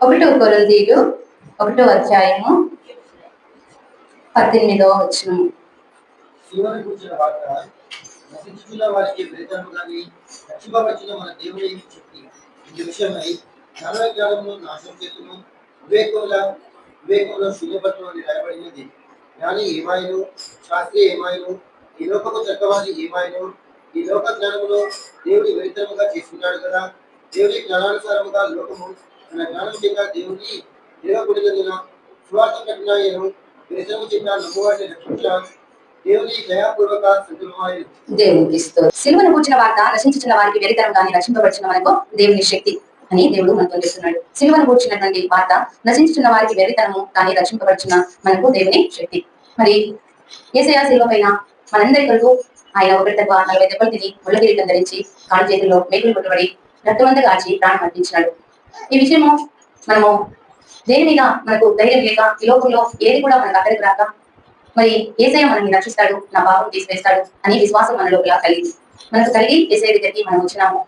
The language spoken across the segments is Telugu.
ఒకటో కొరింథీయులు 1వ అధ్యాయము 18వ వచనము. శివను కూర్చున్న వార్త నశించుచున్న వారికి వెలితనము గాని రక్షింపబడిన మన దేవుని శక్తి ఈ విషయమై జ్ఞానము నాశనం చేతును వివేకంలో శూన్యపత్రం అని రాయబడినది. జ్ఞాని ఏమాయను, శాస్త్రి ఏమాయను, ఈ లోకము చక్కవాది ఏమాయను, ఈ లోక జ్ఞానములో దేవుని వెలితనముగా చేసుకున్నాడు కదా. దేవుని జ్ఞానానుసారముగా లోకము తన జ్ఞానం చేత దేవుని దేవకుడినందున సువార్త కఠినాయను వెలితనము చేత నమ్మువారిని రక్షించ దేవునికి సిలువను కూర్చిన వార్త నశించుచున్న వారికి వెలితనం కానీ రక్షింపబడిన మనకు దేవుని శక్తి అని దేవుడు మనతో చెప్తున్నాడు. సిలువను కూర్చున్నటువంటి వార్త నశించుచున్న వారికి వెలితనము కానీ రక్షింపబడిన మనకు దేవుని శక్తి. మరి యేసయ్య సిలువ పైన మనందరి కొరకు ఆయన 40 దెబ్బలు తిని ముళ్ళ కిరీటం ధరించి కాళ్ళ చేతుల్లో మేకులు కొట్టబడి రక్తమంతా కాచి ప్రాణం అర్పించినాడు. ఈ విషయము మనము దేని మీద మనకు ధైర్యం లేక ఈ లోకంలో ఏది కూడా మనకు అక్కడికి రాక మరి యేసయ్య మనల్ని రక్షిస్తాడు, నా పాపం తీసివేస్తాడు అని విశ్వాసం మన లోపల కలిగింది. మనకు కలిగి యేసయ్య దగ్గరికి మనం వచ్చినాము.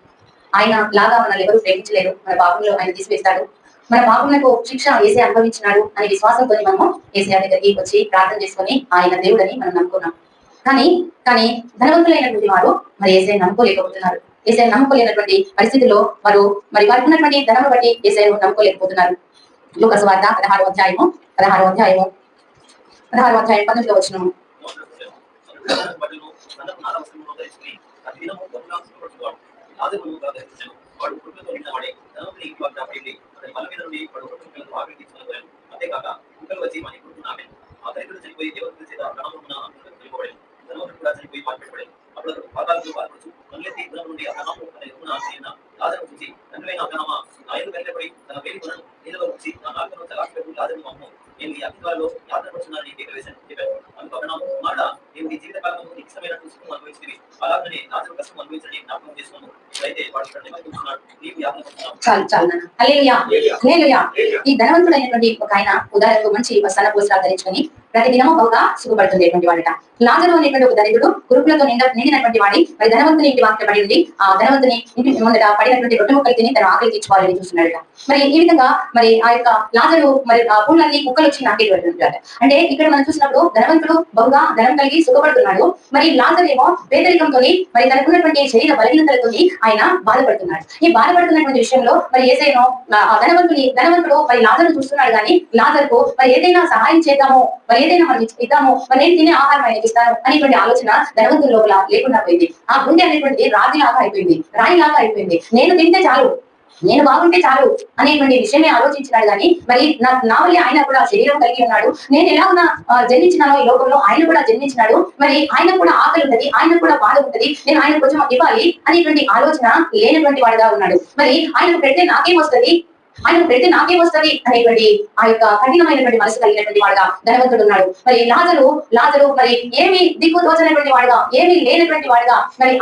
ఆయన లాగా మనల్ని ఎవరు ప్రేమించలేరు, మన పాపంలో ఆయన తీసివేస్తాడు, మన పాపములకు శిక్ష యేసయ్య అనుభవించినాడు అని విశ్వాసంతో మనము యేసయ్య దగ్గరికి వచ్చి ప్రార్థన చేసుకొని ఆయన దేవుడని మనం నమ్ముకున్నాం. కానీ ధనవంతులైనటువంటి వారు మరి యేసయ్య నమ్ముకోలేకపోతున్నారు. యేసయ్య నమ్ముకోలేనటువంటి పరిస్థితుల్లో వారు మరి వారికి ఉన్నటువంటి ధనము బట్టి యేసయ్యను నమ్ముకోలేకపోతున్నారు. లూకా సువార్త 16వ అధ్యాయము 19వ వచనము. ఈ ధనవంతుడైనటువంటి ఒక ఆయన ఉదాహరణకు మంచి వస్త్రాల పోస్త్రాలు ధరించుకొని ప్రతి దినము బహుగా సుఖపడుతుండేటువంటి వాడట. లాజరు అనేటువంటి ఒక దరిద్రుడు గురుకులతో నిండినటువంటి వాడి మరి ధనవంతుని ఇంటి వాక్య పడి ఉంది. ఆ ధనవంతుని ఇంటి ముందట పడినటువంటి రొట్టె ముక్కలు తిని తన ఆకలి తీర్చుకోవాలని చూస్తున్నాడట. మరి ఈ విధంగా మరి ఆ యొక్క లాజరు మరి ఆ పూలన్నీ కుక్కలు వచ్చి నాకేటి పెడుతుంటాడు. అంటే ఇక్కడ మనం చూసినప్పుడు ధనవంతుడు బహుగా ధనం కలిగి సుఖపడుతున్నాడు. మరి లాజరు ఏమో పేదరికంతో మరి తనకున్నటువంటి శరీర బలహీనతలతో ఆయన బాధపడుతున్నాడు. ఈ బాధపడుతున్నటువంటి విషయంలో మరి యేసయ్యను ధనవంతుడు మరి లాజరు చూస్తున్నాడు. కానీ లాజరుకు మరి ఏదైనా సహాయం చేద్దాము, మరి ఏదైనా మనం ఇద్దాము, మరి నేను తినే ఆహారం ఆయనకి ఇస్తాను అనేటువంటి ఆలోచన ధనవంతుల లోపల లేకుండా పోయింది. ఆ గుండె అనేటువంటిది రాతిలాగా అయిపోయింది, రాయిలాగా అయిపోయింది. నేను తింటే చాలు, నేను బాగుంటే చాలు అనేటువంటి విషయమే ఆలోచించినాడు. కానీ మరి నా వల్ల ఆయన కూడా శరీరం కలిగి ఉన్నాడు. నేను ఎలా ఉన్నా జన్మించినానో ఈ లోకంలో ఆయన కూడా జన్మించినాడు. మరి ఆయన కూడా ఆకలి ఉంటది, ఆయన కూడా బాధ ఉంటది, నేను ఆయన కొంచెం ఇవ్వాలి అనేటువంటి ఆలోచన లేనటువంటి వాడుగా ఉన్నాడు. మరి ఆయనకు పెడితే నాకేం వస్తుంది అనేటువంటి ఆ యొక్క కఠినమైనటువంటి మనసు కలిగినటువంటి వాడుగా ధనవంతుడు ఉన్నాడు. మరి లాజరు మరి ఏమి దిక్కు తోచనటువంటి వాడుగా, ఏమి లేనటువంటి వాడుగా, మరి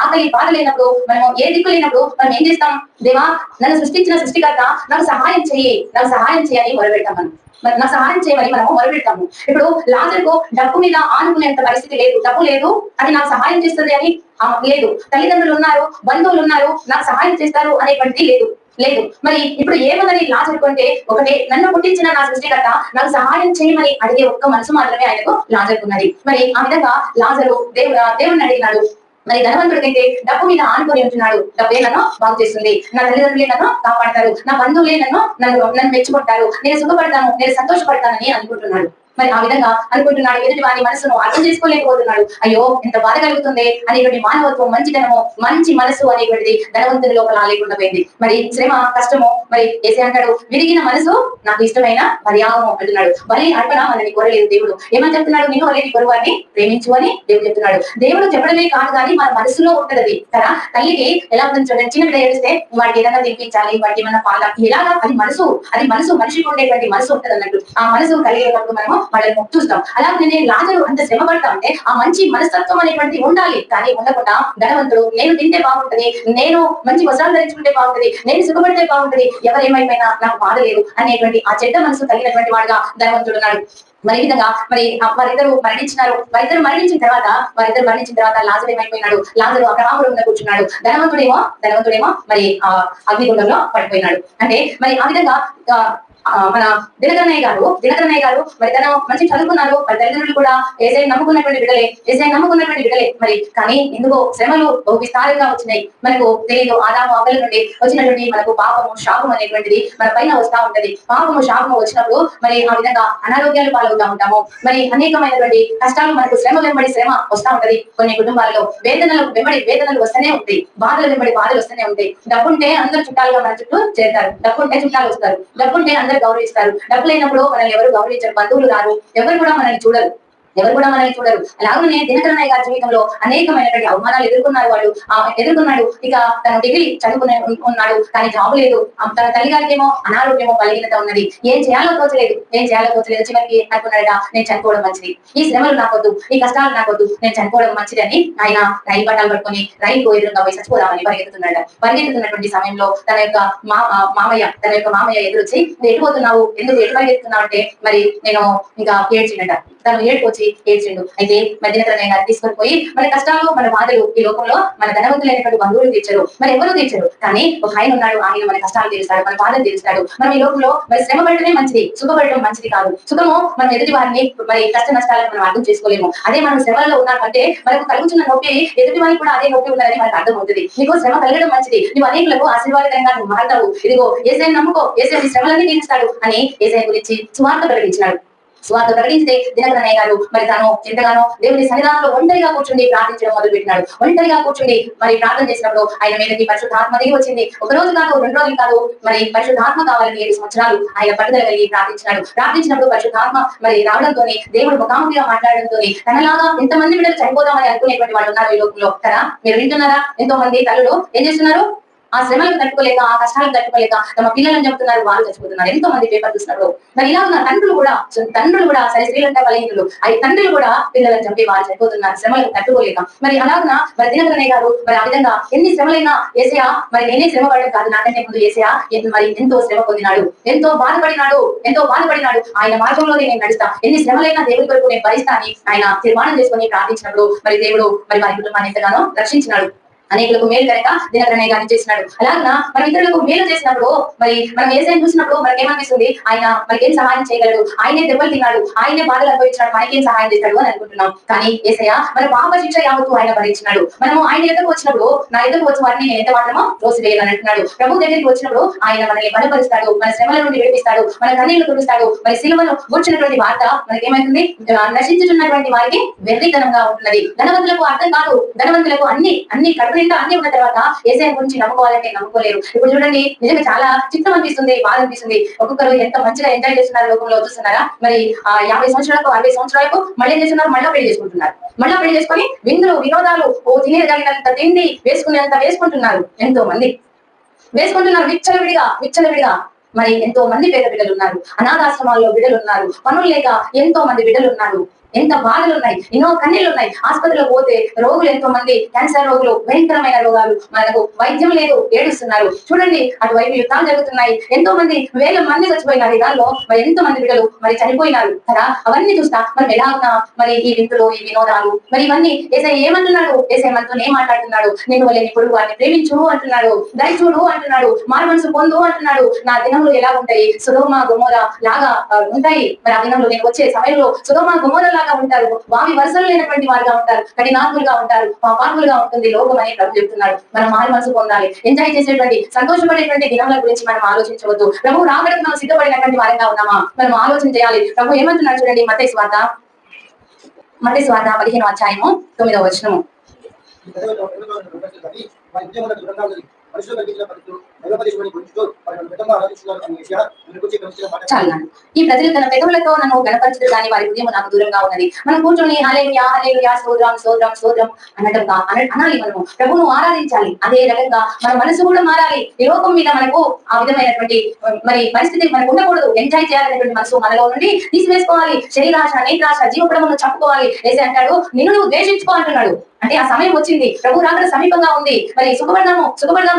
ఆకలి బాధ లేనప్పుడు మనము ఏ దిక్కు లేనప్పుడు మనం ఏం చేస్తాం? దేవా, నన్ను సృష్టించిన సృష్టికర్త నాకు సహాయం చేయని మొరపెడతాం. మరి నాకు సహాయం చేయమని మనము మొరపెడతాము. ఇప్పుడు లాజరుకు డబ్బు మీద ఆనుకునేంత పరిస్థితి లేదు. డబ్బు లేదు, అది నాకు సహాయం చేస్తుంది అని లేదు. తల్లిదండ్రులు ఉన్నారు, బంధువులు ఉన్నారు, నాకు సహాయం చేస్తారు అనేటువంటిది లేదు. మరి ఇప్పుడు ఏమన్నది లాజరుకు అంటే ఒకటే, నన్ను పుట్టించిన నా సృష్టికర్త నాకు సహాయం చేయమని అడిగే ఒక్క మనసు మాత్రమే ఆయనకు లాజరుకున్నది. మరి ఆ విధంగా లాజరు దేవుడిని అడిగినాడు. మరి ధనవంతుడికైతే డబ్బు మీద ఆనుకొని ఉంటున్నాడు. డబ్బే నన్ను బాగు చేస్తుంది, నా తల్లిదండ్రులే నన్ను కాపాడతారు, నా బంధువులే నన్ను మెచ్చుకుంటారు, నేను సుఖపడతాను, నేను సంతోషపడతానని అనుకుంటున్నాడు. మరి ఆ విధంగా అనుకుంటున్నాడు. ఎదుటి వారి మనసును అర్థం చేసుకోలేకపోతున్నాడు. అయ్యో, ఎంత బాధ కలుగుతుంది అనేటువంటి మానవత్వం, మంచితనము, మంచి మనసు అనేటువంటిది ధనవంతుని లోపల లేకుండా పోయింది. మరి శ్రమ, కష్టము, మరి యేసయ్య అంటాడు, విరిగిన మనసు నాకు ఇష్టమైన పర్యాగము అంటున్నాడు. బలి అర్పణ మనని కోరలేదు దేవుడు. ఏమని చెప్తున్నాడు? నిన్ను వలె నీ పొరుగువారిని ప్రేమించు అని దేవుడు చెప్తున్నాడు. దేవుడు చెప్పడమే కాదు, కానీ మన మనసులో ఉంటది కదా. తల్లికి ఎలా ఉంటుంది చూడండి, చిన్న బిడ్డ ఏడిస్తే వాటికి ఏదైనా తినిపించాలి, వాటికి ఏమన్నా పాల, ఎలాగా అది మనసు మనిషికి ఉండేటువంటి మనసు ఉంటది అన్నట్టు. ఆ మనసు కలిగేటప్పుడు మనము వాళ్ళని చూస్తాం. అలాగే లాజరు అంత శ్రమ పడతా ఉంటే ఆ మంచి మనస్తత్వం అనేటువంటిది ఉండాలి. కానీ ఉండకుండా ధనవంతుడు నేను తింటే బాగుంటది, నేను మంచి వస్త్రాలు ధరించుకుంటే బాగుంటది, నేను సుఖపడితే బాగుంటది, ఎవరేమైపోయినా నాకు బాధ లేదు అనేటువంటి ఆ చెడ్డ మనసు కలిగినటువంటి వాడుగా ధనవంతుడు ఉన్నాడు. మరి ఈ విధంగా వారిద్దరు మరణించిన తర్వాత లాజరు ఏమైపోయినాడు? లాజరు అబ్రహాము రూములో కూర్చున్నాడు. ధనవంతుడేమో మరి అగ్నిగుండంలో పడిపోయినాడు. అంటే మరి ఆ విధంగా మన దినకరన్నయ్య గారు మరి తను మంచి చదువుకున్నారు. మరి తల్లిదండ్రులు కూడా ఏసైని నమ్ముకున్నటువంటి బిడ్డలే. మరి కానీ ఎందుకో శ్రమలు బహు విస్తారంగా వచ్చినాయి. మనకు తెలియదు, ఆదాము అవ్వల నుండి వచ్చినటువంటి మనకు పాపము శాపం అనేటువంటిది మన పైన వస్తా ఉంటది. పాపము శాపము వచ్చినప్పుడు మరి ఆ విధంగా అనారోగ్యాలు పాల్గొంటా ఉంటాము. మరి అనేకమైనటువంటి కష్టాలు, మనకు శ్రమ వెంబడి శ్రమ వస్తా ఉంటది. కొన్ని కుటుంబాలలో వేదనలు వస్తూనే ఉంటాయి. బాధలు వెంబడి బాధలు వస్తూనే ఉంటాయి. డబ్బుంటే అందరూ చుట్టాలుగా మన చుట్టూ చేరుతారు. డబ్బుంటే చుట్టాలు వస్తారు. డబ్బుంటే అందరూ గౌరవిస్తారు. డబ్బు లేనప్పుడు మనల్ని ఎవరు గౌరవించరు. బంధువులు రారు. ఎవరు కూడా మనల్ని చూడరు. అలాగనే దినకరన్నయ్య గారి జీవితంలో అనేకమైనటువంటి అవమానాలు ఎదుర్కొన్నాడు. ఇక తను డిగ్రీ చదువుకునే ఉన్నాడు, కానీ జాబ్ లేదు. తన తల్లి గారికి ఏమో అనారోగ్యమో బలహీనత ఉన్నది. ఏం చేయాలో తోచలేదు. చివరికి అనుకున్నాడట, నేను చనిపోవడం మంచిది, ఈ శ్రమలు నాకొద్దు, ఈ కష్టాలు నాకొద్దు, నేను చనిపోవడం మంచిది అని ఆయన రైలు పట్టాలు పట్టుకుని రైలు ఎదురుగా పోయి చచ్చిపోదామని పరిగెత్తుతున్నటువంటి సమయంలో తన యొక్క మామయ్య ఎదురొచ్చి, ఎటు పోతున్నావు, ఎందుకు ఎటు పరిగెత్తున్నావు అంటే మరి నేను ఇంకా ఏడ్చిండట. తను ఏడ్చిండు. అయితే దినకరన్నయ్య గారు తీసుకొని పోయి మన కష్టాలు, మన బాధలు ఈ లోకంలో మన ధనవంతులైనటువంటి బంధువులు తీర్చరు, మరి ఎవరు తీర్చరు. కానీ ఒక ఆయన ఉన్నాడు, ఆయన మన కష్టాలు తీరుస్తాడు, మన బాధలు తీరుస్తాడు. మనం ఈ లోకంలో మరి శ్రమ పడటమే మంచిది, సుఖపడటం మంచిది కాదు. సుఖము మనం ఎదుటి వారిని మరి కష్ట నష్టాలను మనం అర్థం చేసుకోలేము. అదే మనం శ్రమల్లో ఉన్నామంటే మనకు కలుగుతున్న నొప్పి ఎదుటి వారికి కూడా అదే నొప్పి ఉన్నదని మనకు అర్థం అవుతుంది. నీకు శ్రమ కలగడం మంచిది, నువ్వు అనేకులకు ఆశీర్వాదకరంగా నువ్వు మారుతావు. ఇదిగో ఏసైని నమ్ముకో, ఏసై శ్రమలన్నీ తీరుస్తాడు అని ఏసై గురించి సువార్త ప్రకటించితే దినకరన్నయ్య గారు మరి తాను ఎంతగానో దేవుని సన్నిధానంలో ఒంటరిగా కూర్చుండి ప్రార్థించడం మొదలుపెట్టినాడు. ఒంటరిగా కూర్చుండి మరి ప్రార్థన చేసినప్పుడు ఆయన మీదకి పరిశుద్ధాత్మ దిగి వచ్చింది. ఒక రోజు కాదు, 2 రోజులు కాదు, మరి పరిశుద్ధాత్మ కావాలని 7 సంవత్సరాలు ఆయన పట్టుదల కలిగి ప్రార్థించినప్పుడు పరిశుద్ధాత్మ మరి రావడంతో, దేవుడు ముఖాముఖిగా మాట్లాడడంతో తనలాగా ఎంతమంది బిడ్డలు చనిపోదామని అనుకునేటువంటి వాళ్ళు ఉన్నారు ఈ లోకంలో కదా. మీరు వింటున్నారా? ఎంతో మంది తల్లులు ఏం చేస్తున్నారు? ఆ శ్రమలకు తట్టుకోలేక, ఆ కష్టాలకు తట్టుకోలేక తమ పిల్లలని చెప్తున్నారు, వాళ్ళు చచ్చిపోతున్నారు. ఎంతో మంది పేపర్ చూసినప్పుడు మరి ఇలా ఉన్న తండ్రులు కూడా సరే, స్త్రీలంటే బలహీనులు, అవి తండ్రులు కూడా పిల్లలను చంపి వారు చనిపోతున్నారు శ్రమలకు తట్టుకోలేక. మరి అలాగున మరి దినకరన్నయ్య గారు మరి ఆ విధంగా ఎన్ని శ్రమలైనా ఏసయ్య మరి నేనే శ్రమ పడడం కాదు, నాకంటే ముందు ఏసయ్య మరి ఎంతో శ్రమ పొందినాడు, ఎంతో బాధపడినాడు. ఆయన మార్గంలోనే నేను నడుస్తా, ఎన్ని శ్రమలైనా దేవుడి కొరకు నేను భరిస్తా అని ఆయన తీర్మానం చేసుకుని ప్రార్థించినప్పుడు మరి దేవుడు మరి వారి కుటుంబాన్ని ఎంతగానో రక్షించినాడు. అనేకులకు మేలు కనుక దినకరన్నయ్య గారిని చేసినాడు. అలాగా మనం ఇతరులకు మేలు చేసినప్పుడు మరి మనం ఏసైని చూసినప్పుడు మనకేమనిపిస్తుంది? ఆయన మనకేం సహాయం చేయగలడు, ఆయనే దెబ్బలు తిన్నాడు, ఆయనే బాధలు అనుభవించాడు, మనకేం సహాయం చేశాడు అని అనుకుంటున్నాం. కానీ ఏసయ్య మన పాప శిక్ష యావత్తు ఆయన భరించినాడు. మనము ఆయన ఎదురుకు వచ్చినప్పుడు, నా ఎదురుకు వచ్చే వారిని నేను ఎంత మాత్రమో తోసివేయాలని అంటున్నాడు. ప్రభు దగ్గరికి వచ్చినప్పుడు ఆయన మనల్ని బలపరుస్తాడు, మన శ్రమల నుండి విడిపిస్తాడు, మన కన్నీళ్లు తుడుస్తాడు. మరి సిలువను కూర్చున్నటువంటి వార్త మనకేమైతుంది? నశించుతున్నటువంటి వారికి వెర్రితనంగా ఉంటున్నది. ధనవంతులకు అర్థం కాదు. ధనవంతులకు అన్ని నిండా అన్ని ఉన్న తర్వాత ఏసఐ గురించి నమ్ముకోవాలంటే నమ్ముకోలేరు. ఇప్పుడు చూడండి, నిజంగా చాలా చిత్తం అనిపిస్తుంది, బాధ అనిపిస్తుంది. ఒక్కొక్కరు ఎంత మంచిగా ఎంజాయ్ చేస్తున్నారు లోకంలో చూస్తున్నారా? మరి 50 సంవత్సరాలకు 60 సంవత్సరాలకు మళ్ళీ ఏం చేస్తున్నారు? మళ్ళీ పెళ్లి చేసుకొని విందులు వినోదాలు తినేదగినంత తిండి వేసుకుంటున్నారు. ఎంతో మంది వేసుకుంటున్నారు విచ్చలవిడిగా. మరి ఎంతో మంది పేద బిడ్డలు ఉన్నారు, అనాథాశ్రమాల్లో బిడ్డలు ఉన్నారు, పనులు లేక ఎంతో మంది బిడ్డలు ఉన్నారు. ఎంత బాధలు ఉన్నాయి, ఎన్నో కన్నీళ్లు ఉన్నాయి. ఆసుపత్రిలో పోతే రోగులు ఎంతో మంది, క్యాన్సర్ రోగులు, భయంకరమైన రోగాలు, మనకు వైద్యం లేదు, ఏడుస్తున్నారు. చూడండి, అటువైపు యుద్ధాలు జరుగుతున్నాయి, ఎంతో మంది వేల మంది చచ్చిపోయినారు. దానిలో మరి ఎంతో మంది బిడ్డలు మరి చనిపోయినారు కదా. అవన్నీ చూస్తా మనం ఎలా ఉన్నా మరి ఈ వింతులు, ఈ వినోదాలు, మరి ఇవన్నీ ఏసై ఏమంటున్నాడు? ఏసై మనతో ఏం మాట్లాడుతున్నాడు? నేను వాళ్ళని పొరుగు వారిని ప్రేమించు అంటున్నాడు, దయచూడు అంటున్నాడు, మారు మనసు పొందు అంటున్నాడు. నా దినములు ఎలా ఉంటాయి? సొదొమ గొమొర్రా లాగా ఉంటాయి. మరి ఆ దినంలో నేను వచ్చే సమయంలో సొదొమ గొమొర్రా లాగా ఉంటారు, వావి వరుసలు లేనటువంటి వారుగా ఉంటారు, కఠినాత్ములుగా ఉంటారు, పాపాత్ములుగా ఉంటుంది లోకం అని ప్రభు చెప్తున్నాడు. మనం మారు మనసు పొందాలి, ఎంజాయ్ చేసేటువంటి, సంతోషపడేటువంటి దినముల గురించి మనం ఆలోచించవద్దు. ప్రభు రాకడానికి మనం సిద్ధపడినటువంటి వారంగా ఉన్నామా? మనం ఆలోచన చేయాలి. ప్రభు ఏమంటున్నాడు చూడండి, మత్తయి సువార్త 15వ అధ్యాయము 9వ వచనము. ఈ ప్రజలు తన పెదవులతో నన్ను గణపరచదు, కానీ వారి హృదయం నాకు దూరంగా ఉన్నది. మనం కూర్చొని హల్లెలూయా హల్లెలూయా స్తోత్రం అనాలి. మనము ప్రభువును ఆరాధించాలి. అదే రకంగా మన మనసు కూడా మారాలి. ఈ లోకం మీద మనకు ఆ విధమైనటువంటి మరి పరిస్థితి మనకు ఉండకూడదు. ఎంజాయ్ చేయాలనేటువంటి మనసు మనలో నుండి తీసివేసుకోవాలి. శరీరాశ, నేత్రాశ, జీవపడమును చంపుకోవాలి. వేసి అంటాడు, నిన్ను నువ్వు ద్వేషించుకో అంటున్నాడు. అంటే ఆ సమయం వచ్చింది, ప్రభు రాకడ సమీపంగా ఉంది. మరి సుఖపడదాము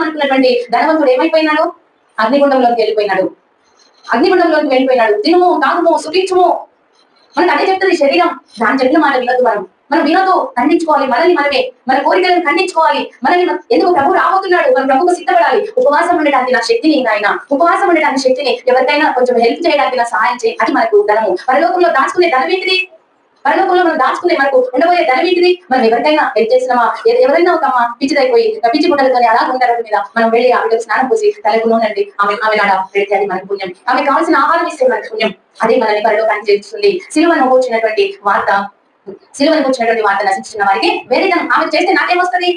అనుకున్నటువంటి ధనవంతుడు ఏమైపోయినాడు? అగ్నిగుండంలోకి వెళ్ళిపోయినాడు. తినుము, తాగుము, సుఖించుము. మనకు అదే చెప్తుంది శరీరం. దాని చెప్పిన మాట వినొద్దు. మనం వినొద్దు, ఖండించుకోవాలి మనల్ని మనమే, మన కోరికలను ఖండించుకోవాలి. మనల్ని ఎందుకు ప్రభు రాబోతున్నాడు, మనం ప్రభుకు సిద్ధపడాలి. ఉపవాసం ఉండడానికి నా శక్తిని ఆయన, ఉపవాసం ఉండడానికి శక్తిని, ఎవరికైనా కొంచెం హెల్ప్ చేయడానికి నా సహాయం చేయి. అది మనకు ధనము. పరలోకంలో దాచుకునే ధనం ఏంటిది? పరలోకంలో మనం దాచుకునే మనకు ఉండబోయే ధనం ఏంటిది? మనం ఎవరికైనా హెల్ప్ చేసినామా? ఎవరైనా ఒక అమ్మ పిచ్చిదైపోయి పిచ్చి గుడ్డలతోని అలా ఉంటారు మీద మనం వెళ్ళి ఆవిడకు స్నానం పోసి తలకు నూనండి, ఆమె నాడ పెడితే అది మనకు పుణ్యం. ఆమె కావాల్సిన ఆహారం ఇస్తే మనకు పుణ్యం. అదే మనల్ని పరలోకానికి చేస్తుంది. సిలువను వచ్చినటువంటి వార్త, సిలువను వచ్చినటువంటి వార్త నశించిన వారికి వెరితనం. ఆమె చేస్తే నాకేమొస్తుంది,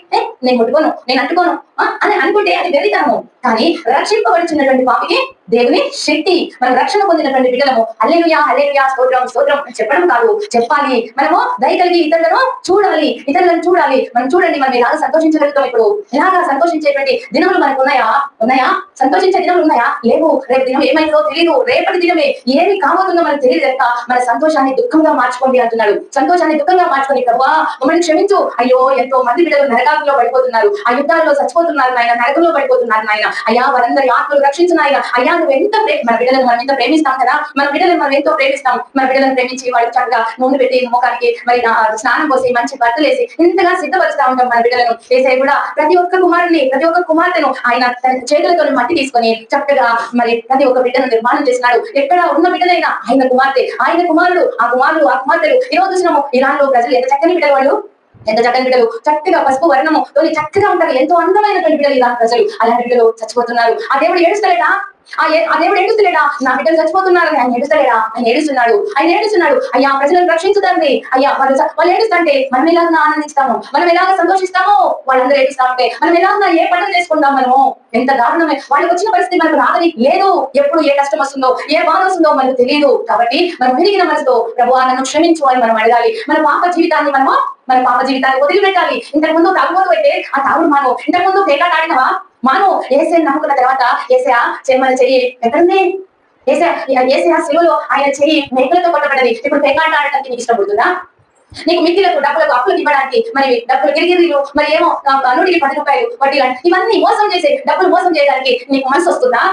నేను ముట్టుకోను, నేను అంటుకోను అని అనుకుంటే అది వెరితనము. కానీ రక్షింపబడుచున్నటువంటి పాపికి దేవుని శక్తి. మనం రక్షణ పొందినటువంటి బిడ్డలము హల్లెలూయా హల్లెలూయా స్తోత్రం స్తోత్రం చెప్పడం కాదు, చెప్పాలి. మనము దయ కలిగి ఇతరులను చూడాలి, మనం చూడండి, మనం ఎలాగ సంతోషించగలుగుతాం. ఇప్పుడు ఎలాగా సంతోషించేటువంటి దినములు మనకు ఉన్నాయా? సంతోషించే దినములు ఉన్నాయా? లేవు. రేపు దినం ఏమైందో తెలియదు, రేపటి దినమే ఏమి కాబోతుందో మనకు తెలియదు కనుక మన సంతోషాన్ని దుఃఖంగా మార్చుకోండి అంటున్నాడు. సంతోషాన్ని దుఃఖంగా మార్చుకొని, ప్రభువా మమ్మల్ని క్షమించు, అయ్యో ఎంతో మంది బిడ్డలు నరకాల్లో పడిపోతున్నారు, ఆ యుద్ధాల్లో చచ్చిపోతున్నారు నాయన, నరకంలో పడిపోతున్నారు నాయన, అయ్యా వారందరి ఆత్మలు రక్షించిన ఆయన. అయ్యా నువ్వు ఎంత మన బిడ్డలను మనం ఎంత ప్రేమిస్తాం కదా, మన బిడ్డలను మనం ఎంతో ప్రేమిస్తాం. మన బిడ్డలను ప్రేమించి వాళ్ళు చక్కగా నూనె పెట్టి ముఖానికి మరి స్నానం పోసి మంచి బట్టలు వేసి ఇంతగా సిద్ధపరుస్తా ఉంటాం మన బిడ్డలను. ఏసై కూడా ప్రతి ఒక్క కుమారుని, ప్రతి ఒక్క కుమార్తెను ఆయన తన చేతులతో మట్టి తీసుకొని చక్కగా మరి ప్రతి ఒక్క బిడ్డను నిర్మాణం చేసినాడు. ఎక్కడ ఉన్న బిడ్డలైనా ఆయన కుమార్తె, ఆయన కుమారుడు, ఆ కుమార్తెలు ఈ రోజు చూసినాము ఇరాన్ లో ప్రజలు ఎంత చక్కని బిడ్డలు, వాళ్ళు ఎంత చక్కని బిడ్డలు, చక్కగా పసుపు వర్ణము తోని చక్కగా ఉంటారు, ఎంతో అందమైనటువంటి బిడ్డలు ఇరాన్ ప్రజలు. అలాంటి బిడ్డలు చచ్చిపోతున్నారు. ఆ దేవుడు ఏడుస్తలేడా? ఆ దేవుడు ఏడుస్తలేడా? నా బిడ్డలు చచ్చిపోతున్నారని ఆయన ఏడుస్తలేడా? ఆయన ఏడుస్తున్నాడు. అయ్యా ప్రజలను రక్షించుదండి. అయ్యా వాళ్ళు ఏడుస్తుంటే మనం ఎలాగ ఆనందిస్తాము, మనం ఎలాగ సంతోషిస్తాము? వాళ్ళందరూ ఏడుస్తా ఉంటే మనం ఎలాగ ఏ పండుగ చేసుకుంటాం? మనము ఎంత దారుణమే. వాళ్ళకి వచ్చిన పరిస్థితి మనకు రాదని లేదు. ఎప్పుడు ఏ కష్టం వస్తుందో, ఏ బాధ వస్తుందో మనకు తెలియదు. కాబట్టి మనం విరిగిన మనసుతో ప్రభువా నన్ను క్షమించు అని మనం అడగాలి. మన పాప జీవితాన్ని వదిలిపెట్టాలి. ఇంతకు ముందు తాగుబోతు అయితే ఆ తాగుడు మాను. ఇంతకు ముందు పేకాట ఆడినవా మాను. ఏసై నమ్ముకున్న తర్వాత ఏసయా మన చెయ్యి ఎక్కడుంది? ఏసయా సిలువలో ఆయన చెయ్యి మేకలతో కొట్టబడ్డది. ఇప్పుడు పేకాట ఆడటానికి నీకు ఇష్టపడుతుందా? నీకు మిత్రులకు డబ్బులకు అప్పులకు ఇవ్వడానికి మరి డబ్బులు గిరిగిరీలు, మరి ఏమో 100కి 10 రూపాయలు వడ్డీ లాంటి ఇవన్నీ మోసం చేసి డబ్బులు మోసం చేయడానికి నీకు మనసు వస్తుందా?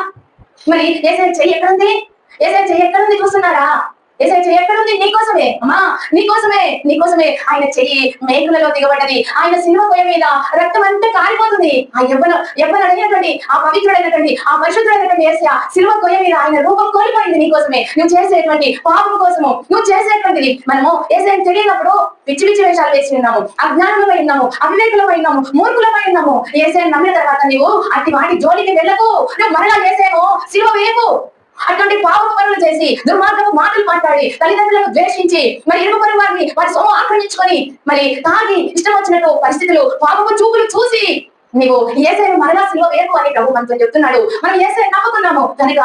మరి ఏసై చెయ్యి ఎక్కడుంది చూస్తున్నారా? ఏసై చెయ్యి ఎక్కడుంది? నీకోసమే అమ్మా, నీకోసమే ఆయన చెయ్యి మేకులలో దిగబడ్డది. ఆయన సిలువ పొయ్య మీద రక్తం అంతా కారిపోతుంది. ఆ ఎవ్వరు అడిగినటువంటి ఆ పవిత్రుడైనటువంటి ఆ పరిశుద్ధుడైనటువంటి ఏసయ్య సిలువ పొయ్య మీద ఆయన రూపం కోల్పోయింది నీకోసమే. నువ్వు చేసేటువంటి పాపం కోసము, నువ్వు చేసేటువంటిది. మనము ఏసై తెలియనప్పుడు పిచ్చి వేషాలు వేసి ఉన్నాము, అజ్ఞానులమై ఉన్నాము, అవివేకులమై ఉన్నాము, మూర్ఖులమై ఉన్నాము. ఏసై నమ్మిన తర్వాత నీవు అట్టి వాటి జోలికి వెళ్ళకు. నువ్వు మరలా ఏసేమో సిలువ వేయకు. అటువంటి పాప పనులు చేసి దుర్మార్గపు మాటలు మాట్లాడి తల్లిదండ్రులను ద్వేషించి మరి ఇరుగు పొరుగు వారిని వారి సొమ్ము ఆక్రమించుకొని మరి తాగి ఇష్టం వచ్చినట్టు పరిస్థితులు పాపపు చూపులు చూసి నీవు ఏసైను మరలా సిలువ వేయకు అని ప్రభు మనతో చెప్తున్నాడు. మనం ఏసై నమ్ముకున్నాము కనుక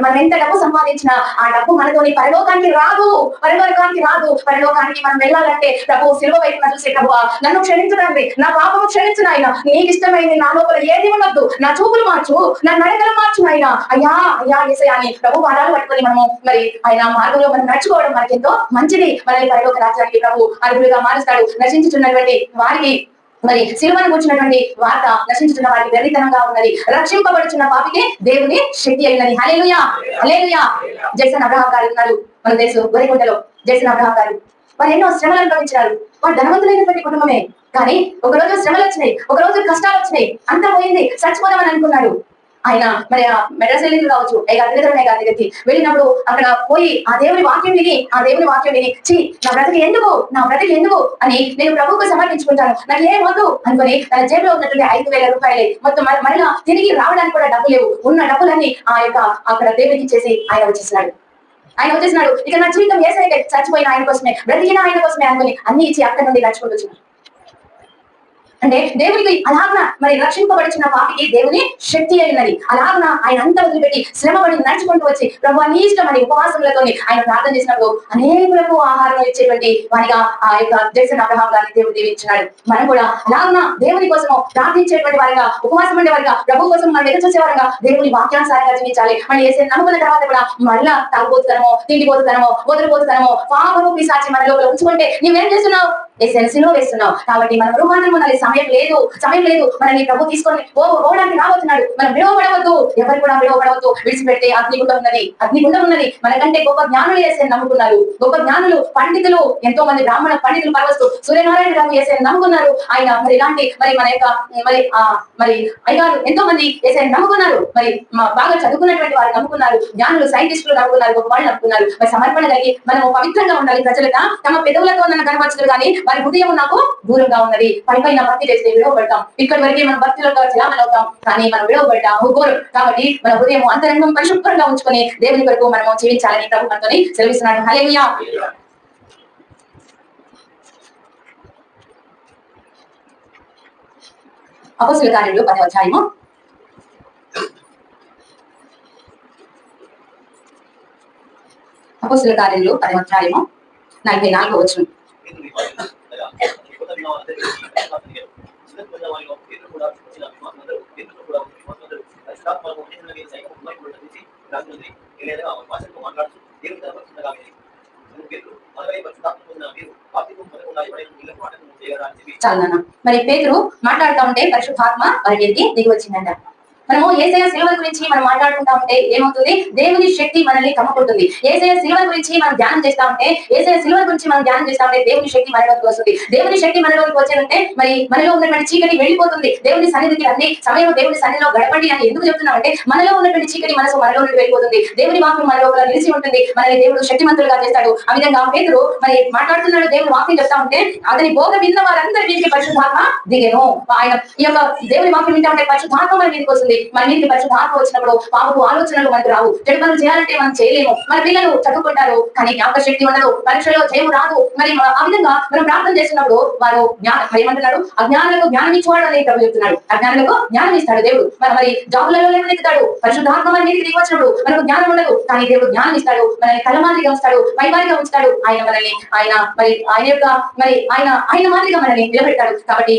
మనం ఎంత డబ్బు సంపాదించినా ఆ డబ్బు మనతోని పరలోకానికి రాదు. పరలోకానికి మనం వెళ్ళాలంటే ప్రభు సిలువ వైపున చూసే ప్రభు నన్ను క్షమించడండి, నా పాపము క్షమించు నాయన, నీకు ఇష్టమైంది నా లోపల ఏది ఉండద్దు, నా చూపులు మార్చు, నా నడకలు మార్చు నాయన. అయ్యా ఏసయ్య అని ప్రభు పాదాలు పట్టుకొని మనము మరి ఆయన మార్గంలో మనం నడుచుకోవడం మనకెంతో మంచిది. మనల్ని పరలోక రాజ్యానికి ప్రభు అర్హులుగా మారుస్తాడు. నశించుతున్నటువంటి వారికి మరి సిలువను కూర్చున్నటువంటి వార్త నశించుతున్న వారికి వెర్రితనంగా ఉన్నది, రక్షింపబడుచున్న పాపికి దేవుని శక్తి అయినది. హల్లెలూయా హల్లెలూయా. జేసన్ అబ్రహాం గారు ఉన్నారు మన దేశం గొరిగుంటలో. జేసన్ అబ్రహాం గారు వారు ఎన్నో శ్రమలు అనుభవించారు. వారు ధనవంతులైనటువంటి కుటుంబమే, కానీ ఒకరోజు శ్రమలు వచ్చినాయి, ఒకరోజు కష్టాలు వచ్చినాయి, అంతా పోయింది, చచ్చిపోదామని అనుకున్నాడు. ఆయన మరి మెడ్రాస్ వెళ్ళింది కావచ్చు, దగ్గరికి వెళ్ళినప్పుడు అక్కడ పోయి ఆ దేవుని వాక్యం విని చి నా బ్రతికి ఎందుకు అని నేను ప్రభువుకు సమర్పించుకుంటాను, నాకు ఏం వద్దు అనుకుని తన జేబులో ఉన్నటువంటి 5,000 రూపాయలే మొత్తం మరలా తిరిగి రావడానికి కూడా డబ్బు లేవు. ఉన్న డబ్బులన్నీ ఆ యొక్క అక్కడ దేవునికి ఇచ్చేసి ఆయన వచ్చేసినాడు. ఇక నా జీవితం ఏసైతే చచ్చిపోయిన ఆయన కోసమే, బ్రతికిన ఆయన కోసమే అనుకుని అన్ని ఇచ్చి అక్కడి నుండి నడుచుకుంటూ వచ్చినాడు. అంటే దేవునికి అలాగన మరి రక్షింపబడిన పాపికి దేవుని శక్తి అయినది. అలాగన ఆయన అంతా వదిలిపెట్టి శ్రమపడి నడుచుకుంటూ వచ్చి ప్రభు నీ ఇష్టం అని ఉపవాసములతో ఆయన ప్రార్థన చేసినప్పుడు అనేకులకు ఆహారం ఇచ్చేటువంటి వారిగా ఆ యొక్క జేసన్ అబ్రహాం గారిని దేవుడు దీవించినాడు. మనం కూడా అలాగన దేవుని కోసము ప్రార్థించేటువంటి వారిగా, ఉపవాసం ఉండే వారిగా, ప్రభు కోసం మనం ఎదురు చూసే వారిగా దేవుని వాక్యానుసారంగా జీవించాలి. మనం ఏసై నమ్ముకున్న తర్వాత కూడా మళ్ళా తాగుబోతుతనమో, తిండిపోతుతనమో, వదిలిపోతుతనమో, పాపము పిశాచి మన లోపల ఉంచుకుంటే నువ్వేం చేస్తున్నావు? ఏసైనా సిలువ వేస్తున్నావు కాబట్టి మనం రూపాంతరం ఉండాలి. సమయం లేదు మనల్ని ప్రభు తీసుకొని పోవడానికి రాబోతున్నాడు. మనం విడవబడవద్దు, ఎవరు కూడా విడవబడవద్దు. విడిచిపెడితే అగ్నిగుండం ఉన్నది. మనకంటే గొప్ప జ్ఞానులు ఏసైనా నమ్ముకున్నారు. గొప్ప జ్ఞానులు, పండితులు, ఎంతో మంది బ్రాహ్మణ పండితులు పరవస్తు సూర్యనారాయణ గారు ఏసైనా నమ్ముకున్నారు. ఆయన మరి ఇలాంటి మన యొక్క మరి అయ్యారు ఎంతో మంది ఏసైనా నమ్ముకున్నారు. మరి బాగా చదువుకున్నటువంటి వారు నమ్ముకున్నారు. జ్ఞానులు, సైంటిస్టులు నమ్ముకున్నారు. గొప్ప వాళ్ళు నమ్ముకున్నారు. మరి సమర్పణ కలిగి మనం పవిత్రంగా ఉండాలి. ప్రజలుగా తమ పెదవులతో నన్ను కనపరచదు కానీ వారి హృదయం నాకు దూరంగా ఉన్నది. పైన భక్తి చేస్తే విడవబడతాం. ఇక్కడి వరకే మనం భక్తిలో చలామణి అవుతాం, కానీ మనం విడవబడ్డాం ఊరుకోరు. కాబట్టి మన హృదయం అంతరంగం పరిశుభ్రంగా ఉంచుకొని దేవుని వరకు మనము జీవించాలని ప్రభు మనతో సెలవిస్తున్నాడు. హల్లెలూయా. అపోస్తలుల కార్యములు 10వ అధ్యాయము 44వ వచనం. చాలా మరి పేతురు మాట్లాడుతూ ఉంటే పరిశుద్ధాత్మ వారి మీదకి దిగి వచ్చిందంట. మనము యేసయ్య సిలువ గురించి మనం మాట్లాడుకుంటా ఉంటే ఏమవుతుంది? దేవుని శక్తి మనల్ని కమ్ముకుంటుంది. యేసయ్య సిలువ గురించి మనం ధ్యానం చేస్తా ఉంటే దేవుని శక్తి మనలోకి వస్తుంది. దేవుని శక్తి మనలోకి వచ్చేదంటే మరి మనలో ఉన్నటువంటి చీకటి వెళ్ళిపోతుంది. దేవుని సన్నిధికి అన్ని సమయం దేవుని సన్నిధిలో గడపండి అని ఎందుకు చెప్తున్నామంటే మనలో ఉన్నటువంటి చీకటి మనసు మనలో నుండి వెళ్ళిపోతుంది. దేవుని వాక్యం మన లోపల నిలిచి ఉంటుంది. మనల్ని దేవుడు శక్తిమంతులుగా చేస్తాడు. ఆ విధంగా పేతురు మరి మాట్లాడుతున్నాడు. దేవుని వాక్యం చెప్తా ఉంటే అతని బోధ విన్న వారందరి వీరికి పరిశుద్ధాత్మ దిగెను. ఆయన ఈ యొక్క దేవుని వాక్యం వింటా ఉంటే పరిశుద్ధాత్మ మన మీదకి వస్తుంది. మన మీదకి పరిశుద్ధాత్మ వచ్చినప్పుడు పాపపు ఆలోచనలు మనకు రావు. చెడు పనులు చేయాలంటే మనం చేయలేము. మన పిల్లలు చదువుకుంటారు కానీ జ్ఞాపక శక్తి ఉండదు. పరీక్షలో జయము రాదు. మరి ఆ విధంగా మనం ప్రార్థన చేస్తున్నప్పుడు వారు ఏమంటున్నాడు? అజ్ఞానులకు జ్ఞానం ఇచ్చేవాడు అని ప్రభు చెప్తున్నాడు. అజ్ఞానులకు జ్ఞానం ఇస్తాడు దేవుడు. మరి జాబులలో లేవనెత్తుతాడు. పరిశుద్ధాత్మ మన మీదకి దిగి వచ్చినప్పుడు మనకు జ్ఞానం ఉండదు, కానీ దేవుడు జ్ఞానం ఇస్తాడు. మనల్ని తలమాదిరిగా ఉంచుతాడు, పైవారిగా ఉంచుతాడు. ఆయన మనల్ని ఆయన మాదిరిగా మనల్ని నిలబెడతాడు. కాబట్టి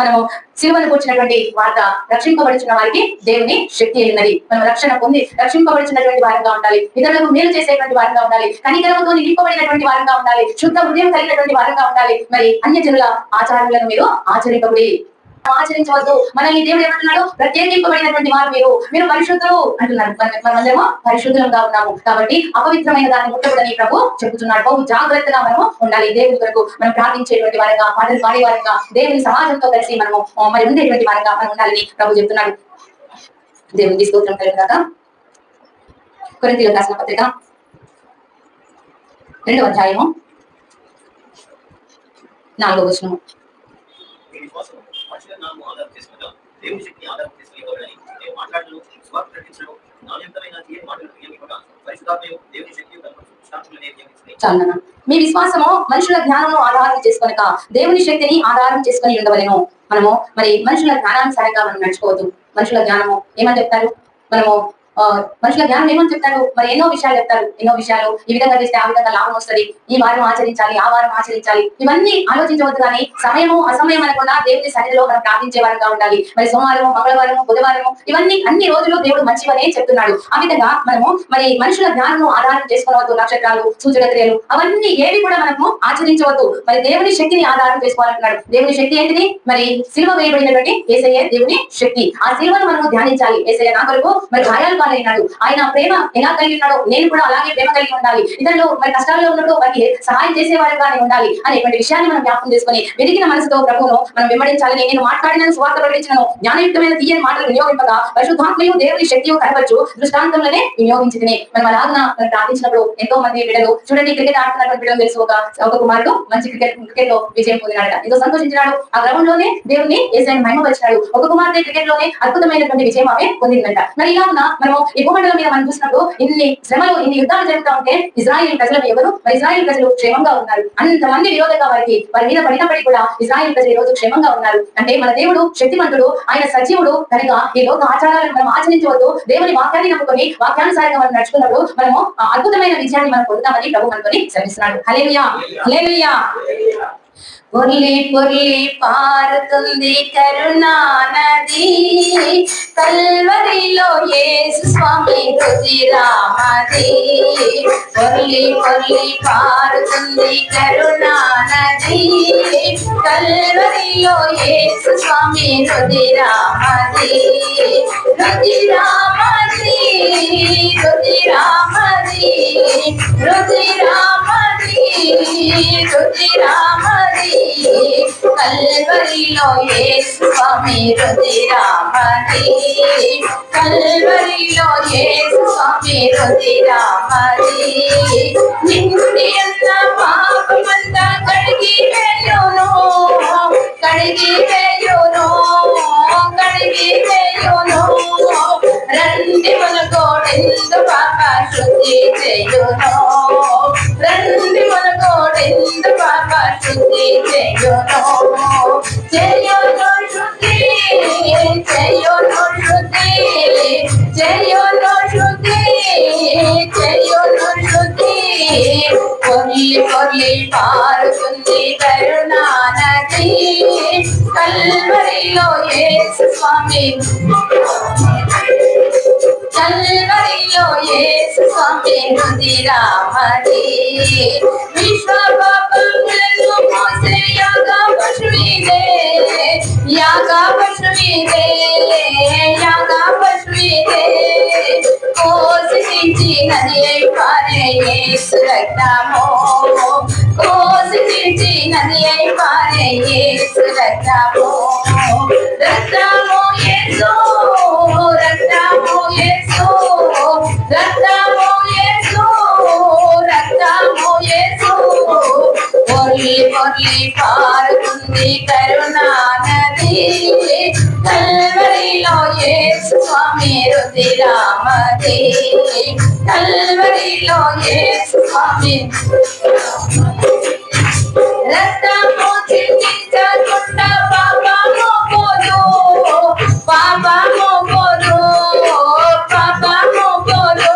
మనము సిలువను కూర్చున్నటువంటి వార్త రక్షింపబడుచున్న వారికి దేవుని శక్తి ఉన్నది. మనం రక్షణ పొంది రక్షింపబడుచున్నటువంటి వారంగా ఉండాలి. ఇతరులకు మేలు చేసేటువంటి వారంగా ఉండాలి. కనికరముతో నింపబడినటువంటి వారంగా ఉండాలి. శుద్ధ హృదయం కలిగినటువంటి వారంగా ఉండాలి. మరి అన్యజనుల ఆచారాలను మీరు ఆచరింపబడి ఆచరించవద్దు. మనల్ని దేవుడు ఏమంటున్నాడు? ప్రత్యేకింపబడినటువంటి వారు మీరు పరిశుద్ధులు అంటున్నారు. మనమందరము పరిశుద్ధంగా ఉన్నాము. కాబట్టి అపవిత్రమైన దాన్ని ముట్టకూడదని ప్రభు చెబుతున్నాడు. బహు జాగ్రత్తగా మనము ఉండాలి. దేవుని కొరకు మనం ప్రార్థించేటువంటి వారంగా, పాటలు పాడే వారంగా, దేవుని సమాజంతో కలిసి మనము మరి ఉండేటువంటి వారంగా మనం ఉండాలని ప్రభు చెప్తున్నాడు. దేవునికి స్తోత్రం కలుగుగాక. కొరింథీయులకు రాసిన పత్రిక 2వ అధ్యాయము 4వ వచనం. చాలనా? మీ విశ్వాసము మనుషుల జ్ఞానము ఆధారం చేసుకొనక దేవుని శక్తిని ఆధారం చేసుకొని ఉండవలెను. మనము మరి మనుషుల జ్ఞానానుసారంగా మనం నడుచుకోవద్దు. మనుషుల జ్ఞానము ఏమని చెప్తారు? మనము మనుషుల జ్ఞానం ఏమని చెప్తారు? మరి ఎన్నో విషయాలు చెప్తారు. ఎన్నో విషయాలు ఈ విధంగా చేస్తే ఆ విధంగా లాభం వస్తుంది, ఈ వారం ఆచరించాలి, ఆ వారం ఆచరించాలి, ఇవన్నీ ఆలోచించవద్దు. కానీ సమయము అసమయం అనకుండా దేవుని సన్నిధిలో మనం ప్రార్థించే వారంగా ఉండాలి. మరి సోమవారము, మంగళవారము, బుధవారము ఇవన్నీ అన్ని రోజులు దేవుడు మంచివనే చెప్తున్నాడు. ఆ విధంగా మనము మరి మనుషుల జ్ఞానము ఆధారం చేసుకోవద్దు. నక్షత్రాలు, సూచక క్రియలు అవన్నీ ఏవి కూడా మనము ఆచరించవద్దు. మరి దేవుని శక్తిని ఆధారం చేసుకోవాలంటున్నాడు. దేవుని శక్తి ఏంటిది? మరి సిలువ వేయబడినటువంటి యేసయ్య దేవుని శక్తి. ఆ సిలువను మనము ధ్యానించాలి. యేసయ్య నా కొరకు మరి గాయాలు పాలైనాడు. ఆయన ప్రేమ ఎలా కలిగి ఉన్నాడో నేను కూడా అలాగే ప్రేమ కలిగి ఉండాలి. ఇతరులు మరి కష్టాల్లో ఉన్నప్పుడు వారికి సహాయం చేసేవారుగానే ఉండాలి అనేటువంటి విషయాన్ని మనం జ్ఞాపకం చేసుకుని వెలిగిన మనసుతో ప్రభువును మనం వెంబడించాలని, నేను మాట్లాడిన స్వార్థ ప్రకటించను, జ్ఞానయుక్తమైన తీయని మాటలు వినియోగింపగా పరిశుద్ధాత్మయు దేవుని శక్తియు కనవచ్చు దృష్టాంతంలోనే వినియోగించింది. మనం అలాగన మనం ప్రార్థించినప్పుడు ఎంతో మంది బిడ్డలు చూడండి, క్రికెట్ ఆడుతున్నటువంటి బిడ్డలు తెలుసు. ఒక కుమారుడు మంచి క్రికెట్ లో విజయం పొందినాడు. ఎంతో సంతోషించినాడు. ఆ గ్రౌండ్ లోనే దేవుని యేసయ్యను మహిమపరిచాడు. ఒక కుమార్తె క్రికెట్ లోనే అద్భుతమైనటువంటి విజయం ఆమె పొందిందంట. మరి ఇలాగున మనము ఈ భూమండలం మీద మనం చూసినప్పుడు ఇన్ని శ్రమలు, ఇన్ని యుద్ధాలు జరుగుతూ ఉంటే ఇజ్రాయేల్ ప్రజలు ఎవరు? మరి ఇజ్రాయేల్ ప్రజలు క్షేమంగా ఉన్నారు. అంతమంది విరోధంగా వారి మీద పడినప్పటికీ కూడా ఇజ్రాయేల్ ప్రజలు ఈ రోజు క్షేమంగా ఉన్నారు. అంటే మన దేవుడు శక్తిమంతుడు, ఆయన సజీవుడు కనుక ఈ లోక ఆచారాలను మనం ఆచరించవద్దు. దేవుని వాక్యాన్ని నమ్ముకొని వాక్యానుసారంగా మనం నడుచుకున్నప్పుడు మనము అద్భుతమైన విజయాన్ని మనం పొందుతామని ప్రభు మనతోని శ్రమిస్తున్నాడు. హల్లెలూయా, హల్లెలూయా. పొర్లి పొర్లి పారుతుంది కరుణా నది, కల్వరిలో యేసు స్వామి రుధిరమది. పొర్లి పొర్లి పారుతుంది కరుణా నది, కల్వరిలో యేసు స్వామి రుధిరమది. రుధిరమది, రుధిరమది, రుధిరమది, రుధిరమది. కల్వరిలో యేసు స్వామి రుధిరమది, కల్వరిలో యేసు స్వామి రుధిరమది. నిండి ఉన్న పాపమంతా కడిగి వేయును, కడిగి వేయును, కడిగి వేయును. రండి మనకోడెందు పాప శుద్ధి చేయును, రండి మనకోడెందు పాప శుద్ధి చేయును. చేయును శుద్ధి, చేయును శుద్ధి, చేయును శుద్ధి, చేయును శుద్ధి. పొర్లి పొర్లి పారుతుంది కరుణా నది, కల్వరిలో యేసు స్వామి, కల్వరిలో యేసు స్వామి రుధిరమది. విశ్వ పాపములను మోసే యాగ పశువిదే, యాగ పశువిదే, యాగ పశువిదే. కోసినది అయి పారే యేసు రక్తము, కోసినది అయి పారే యేసు రక్తము. రక్తము యేసు, రక్తము యేసు, రక్తము యేసు, రక్తము యేసు. పొర్లి పొర్లి పారుతుంది కరుణా నది, కల్వరిలో యేసు స్వామి రుధిరమది, కల్వరిలో యేసు స్వామి. రక్తము చిందించకుండా పాపము పోదు, పాపము పోదు, పాపము పోదు.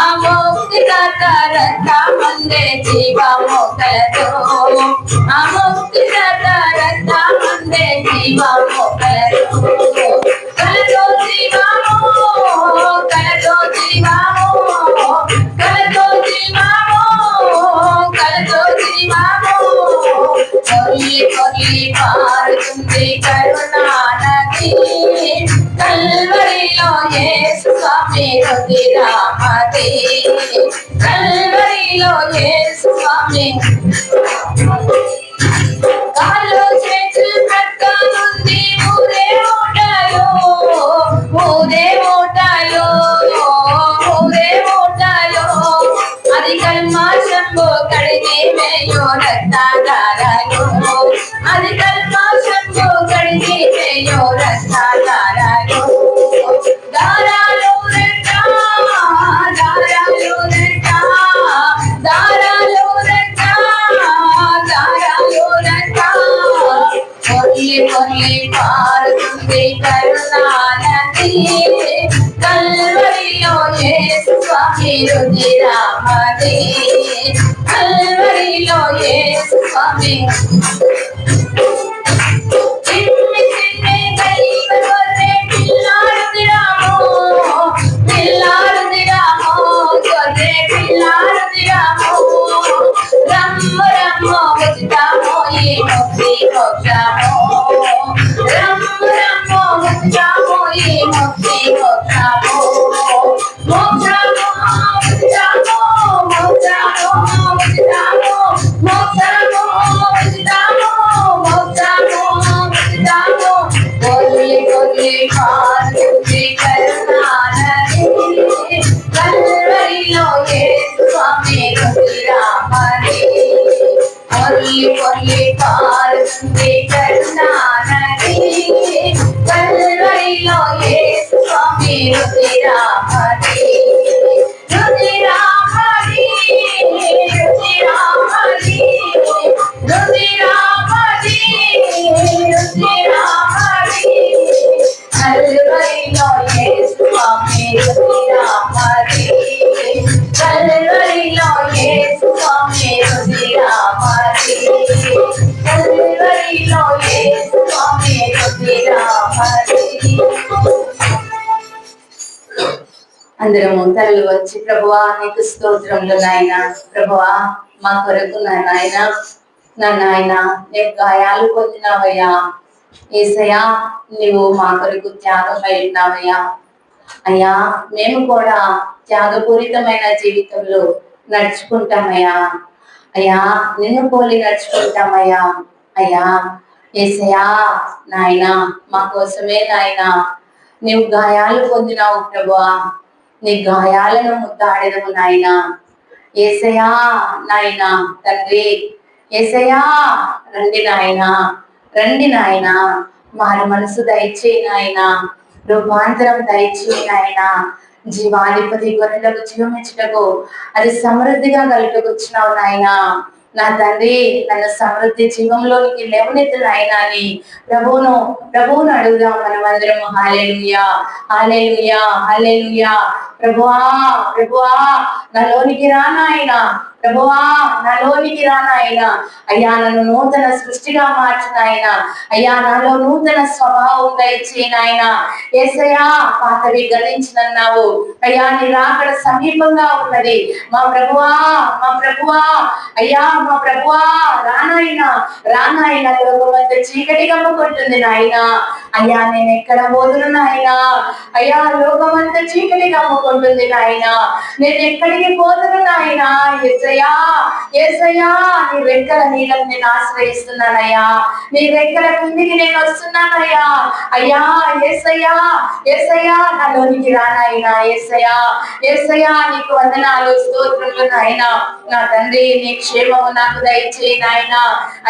ఆ ముక్తిదాత రక్తమందే జీవము కలదు, ఆ ముక్తిదాత రక్తమందే జీవము కలదు. కలదు జీవము, కలదు జీవము, కలదు జీవము, కలదు జీవము. పొర్లి పొర్లి పారుతుంది కరుణా నది, కల్వరిలో యేసు స్వామి రుధిరమది, కల్వరిలో యేసు స్వామి. కాలు చేతులు ప్రక్కనుంది ఊరే ఓటలు, ఊరే ఓటలు, ఊరే ఓటలు. అది కల్మషంబు కడిగి వేయు రక్తధారలు, అది కల్మషంబు కడిగి వేయు రక్తధారలు. దారాలు రెట్ట, దారాలు రెట్ట, దారాలు రెట్ట, దారాలు రెట్ట. పొర్లి పొర్లి పారుతుంది కరుణా నది, కల్వరిలో యేసు స్వామి రుధిరమది, కల్వరిలో యేసు స్వామి. చిన్ని చిన్ని దైవ గొర్రె పిల్లాడుదిరాము, పిల్లాడుదిరాము, గొర్రె పిల్లాడుదిరాము. రమ్ము రమ్ము ఉచితము ఈ ముక్తి మోక్షము, రమ్ము రమ్ము ఉచితము ఈ ముక్తి మోక్షము. మోక్షము ఉచితము, మోక్షము ఉచితము, మోక్షము ఉచితము, అందరము తలలు వచ్చి ప్రభువా నీకు స్తోత్రములు నాయన. ప్రభువా మా కొరకు నా నాయన నీవు గాయాలు పొందినావయ్యా. యేసయ్యా నీవు మా కొరకు త్యాగమై ఉన్నావయ్యా. అయ్యా మేము కూడా త్యాగపూరితమైన జీవితంలో నడుచుకుంటామయ్యా. అయ్యా నిన్ను పోలి నడుచుకుంటామయ్యా. అయ్యా యేసయ్యా నాయన మా కోసమే నాయన నీవు గాయాలు పొందినావు ప్రభువా. నీ గాయాలను ముద్దాడెదము నాయన. యేసయ్యా నాయన తండ్రి, యేసయ్యా రండి నాయన, రండి నాయన. మారు మనసు దయచేయి నాయన, రూపాంతరం దయచేయి నాయన. జీవాధిపతి గొర్రెలకు జీవమిచ్చుటకు అది సమృద్ధిగా కలుగుకొచ్చినావు నాయన. నా తండ్రి నన్ను సమృద్ధి జీవంలోనికి లేవనెత్తు నాయన అని ప్రభువును అడుగుదాం మనమందరం. హల్లెలూయా, హల్లెలూయా, హల్లెలూయా. ప్రభువా ప్రభువా నాలోనికి రా నాయన. ప్రభువా నాలోనికి రా నాయన. అయ్యా నన్ను నూతన సృష్టిగా మార్చు నాయన. అయ్యా నాలో నూతన స్వభావం దయచేయి నాయన. యేసయ్యా పాతవి గణించినన్నావు. అయ్యా నీ రాకడ సమీపంగా ఉన్నది. మా ప్రభువా మా ప్రభువా అయ్యా మా ప్రభువా రానాయన, రానాయన. లోకమంతా చీకటి కమ్ముకుంటుంది నాయన. అయ్యా నేను ఎక్కడ పోదును నాయన. అయ్యా లోకమంతా చీకటి కమ్ముకుంటుంది నాయన. నేను ఎక్కడికి పోదును నాయన. యేసయ్యా యేసయ్యా నీ రెక్కల నీళ్ళని నేను ఆశ్రయిస్తున్నానయ్యా. నీ రెక్కల కిందికి నేను వస్తున్నానయ్యా. అయ్యా యేసయ్యా యేసయ్యా నాలోనికి రానాయన. యేసయ్యా యేసయ్యా నీకు వందనాలు స్తోత్రములు నాయన. నా తండ్రి నీ క్షేమము నాకు దయచేయి నాయన.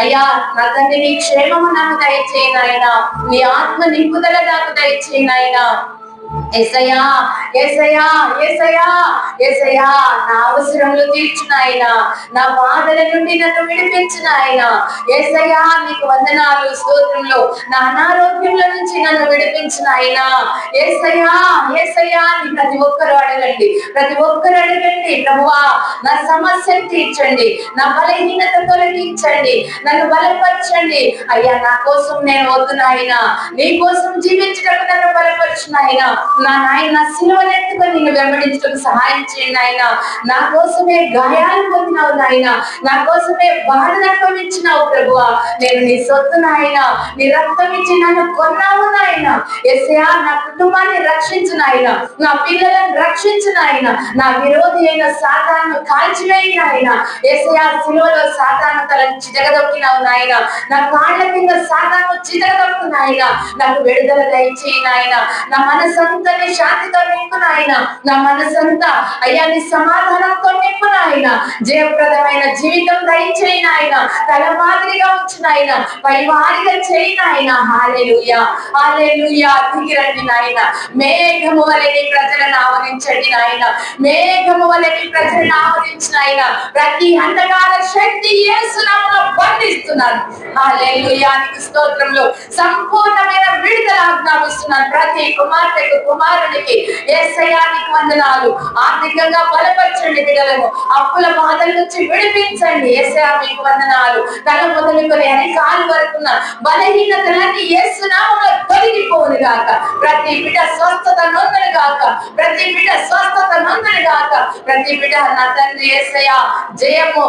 అయ్యా నా తండ్రి నీ క్షేమము నాకు దయచేయి నాయన. నీ ఆత్మ నింపుదల నాకు దయచేయి నాయన. యేసయ్యా యేసయ్యా యేసయ్యా యేసయ్యా నా అవసరములు తీర్చిన ఆయన, నా బాధల నుండి నన్ను విడిపించిన ఆయన. యేసయ్యా నీకు వందనాలు స్తోత్రంలో. నా అనారోగ్యంల నుంచి నన్ను విడిపించిన ఆయన. యేసయ్యా యేసయ్యా నీ ప్రతి ఒక్కరు అడగండి, ప్రతి ఒక్కరు అడగండి. ప్రభువా నా సమస్యను తీర్చండి, నా బలహీనత తొలగించండి, నన్ను బలపరచండి. అయ్యా నా కోసం నేను వద్దు నాయన, నీ కోసం జీవించడానికి నన్ను బలపరచిన ఆయన. నా నాయన సిలువనెత్తుకొని నిన్ను వెంబడించడానికి సహాయం చేయండి ఆయన. నా కోసమే గాయాలు పొందినావు నాయన, నా కోసమే బాధను అనుభవించినావు ప్రభువా. నేను నీ సొత్తు నాయన, నీ రక్తం ఇచ్చి నన్ను కొన్నావు నాయన. యేసయ్యా నా కుటుంబాన్ని రక్షించు నాయన, నా పిల్లలను రక్షించు నాయన. నా విరోధి అయిన సాతాను కాల్చివేయి నాయన. యేసయ్యా సిలువలో సాతాను తలను చితగదొక్కినావు నాయన. నా కాళ్ళ కింద సాతాను చితగదొక్కు నాయన. నాకు విడుదల దయచేయి నాయన. నా మనసంతా నీ శాంతితో నింపు నాయన. నా మనసంతా అయ్యా నీ సమాధానంతో నింపు నాయన. జయప్రదమైన జీవితం దయచేయి నాయన. తల మాదిరిగా ఉంచు నాయన, పైవారిగా చేయి నాయన. హల్లెలూయా హల్లెలూయా. దిగిరండి నాయన, మేఘము వలె నీ ప్రజలను ఆవరించండి నాయన. మేఘము వలె నీ ప్రజలను ఆవరించిన ఆయన ప్రతి అంధకార శక్తి యేసు నామములో బంధిస్తున్నాను. హల్లెలూయా నీకు స్తోత్రంలో సంపూర్ణమైన విడుదల ఆజ్ఞాపిస్తున్నాను ప్రతి కుమార్తెకు కుమారునికి. యేసయ్యా నీకు వందనాలు. ఆర్థికంగా బలపరచండి బిడ్డలను, అప్పుల బాధల నుంచి విడిపించండి. యేసయ్యా మీకు వందనాలు. తల మొదలుకొని అరికాలు వరకున్న బలహీనతలన్నీ యేసు నామములో తొలగిపోవును గాక. ప్రతి బిడ్డ స్వస్థత నొందును గాక, ప్రతి బిడ్డ స్వస్థత నొందును గాక. ప్రతి బిడ్డ నా తండ్రి యేసయ్యా జయము